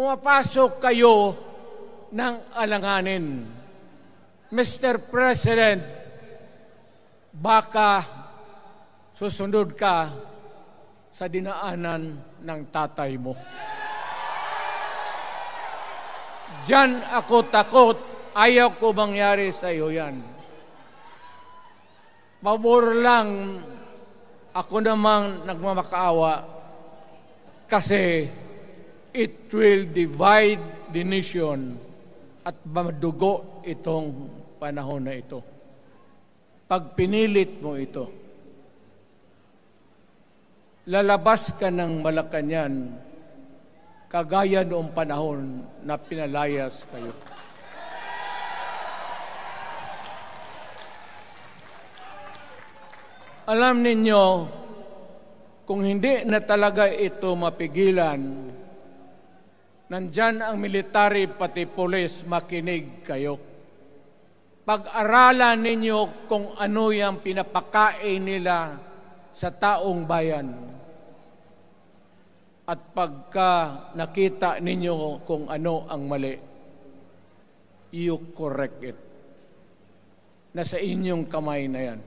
pumapasok kayo ng alanganin. Mr. President, baka susunod ka sa dinaanan ng tatay mo. Diyan ako takot. Ayaw ko mangyari sa iyo yan. Pabor lang, ako namang nagmamakaawa kasi it will divide the nation at madugo itong panahon na ito. Pag pinilit mo ito, lalabas ka ng Malacanang kagaya noong panahon na pinalayas kayo. Alam ninyo, kung hindi na talaga ito mapigilan, nandyan ang military pati pulis, makinig kayo. Pag-aralan ninyo kung ano yung pinapakain nila sa taong bayan. At pagka nakita ninyo kung ano ang mali, you correct it. Nasa inyong kamay na yan.